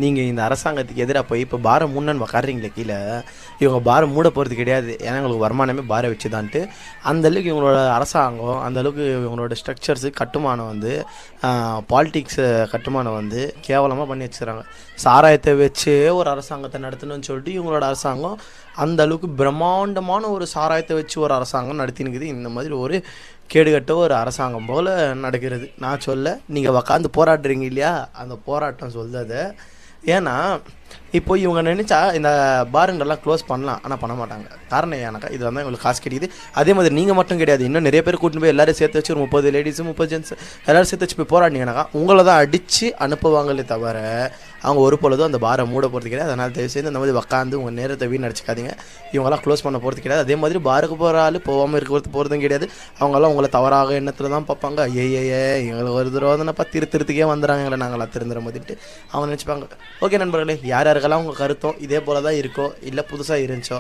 நீங்க இந்த அரசாங்கத்துக்கு எதிரா போய் இப்போ பார மூடன்னு உக்கார்றீங்களே கீழ, இவங்க பார மூட போறது கிடையாது. ஏன்னா இவங்களுக்கு வருமானமே பார வச்சுதான்ட்டு, அந்த அளவுக்கு இவங்களோட அரசாங்கம், அந்த அளவுக்கு இவங்களோட ஸ்ட்ரக்சர்ஸ் கட்டுமானம் வந்து பாலிடிக்ஸ் கட்டுமானம் வந்து கேவலமா பண்ணி வச்சுக்கிறாங்க. சாராயத்தை வச்சே ஒரு அரசாங்கத்தை நடத்தணும்னு சொல்லிட்டு இவங்களோட அரசாங்கம் அந்த அளவுக்கு பிரம்மாண்டமான ஒரு சாராயத்தை வச்சு ஒரு அரசாங்கம் நடத்தினுக்குது. இந்த மாதிரி ஒரு கேடுகட்ட ஒரு அரசாங்கம் போல நடக்கிறது. நான் சொல்ல, நீங்க உக்காந்து போராடுறீங்க இல்லையா, அந்த போராட்டம் சொல்லுது. ஏன்னா இப்போ இவங்க நினச்சா இந்த பாருங்கள்லாம் க்ளோஸ் பண்ணலாம், ஆனால் பண்ண மாட்டாங்க. காரணம் ஏன்னாக்கா இது வந்து இவங்களுக்கு காசு கிடைக்குது. அதே மாதிரி நீங்கள் மட்டும் கிடையாது, இன்னும் நிறைய பேர் கூட்டின்னு போய் எல்லோரும் சேர்த்து வச்சு ஒரு 30 லேடிஸு 30 ஜென்ஸ் எல்லோரும் சேர்த்து வச்சு போய் போராடினீங்கன்னாக்கா உங்களை தான் அடித்து அனுப்புவாங்களே தவிர அவங்க ஒரு பொழுதும் அந்த பாரை மூட போகிறது கிடையாது. அதனால் தயவுசெய்து அந்த மாதிரி உக்காந்து உங்கள் நேரத்தை வீணடிச்சிக்காதீங்க. இவங்கெல்லாம் க்ளோஸ் பண்ண போகிறது கிடையாது. அதே மாதிரி பாருக்கு போகிற ஆள் போகாமல் இருக்கிறது போகிறதும் கிடையாது. அவங்கெல்லாம் உங்களை தவறாக எண்ணத்தில் தான் பார்ப்பாங்க. ஐயே எங்களுக்கு ஒரு தடவை தானப்பா திருத்தத்துக்கே வந்துடுறாங்க, எங்களை நாங்களாம் திருந்துற மாதிரிட்டு அவங்க நினச்சிப்பாங்க. ஓகே நண்பர்களே, யார் யாருக்கெல்லாம் உங்கள் கருத்தோ இதே போல் தான் இருக்கோ இல்லை புதுசாக இருந்துச்சோ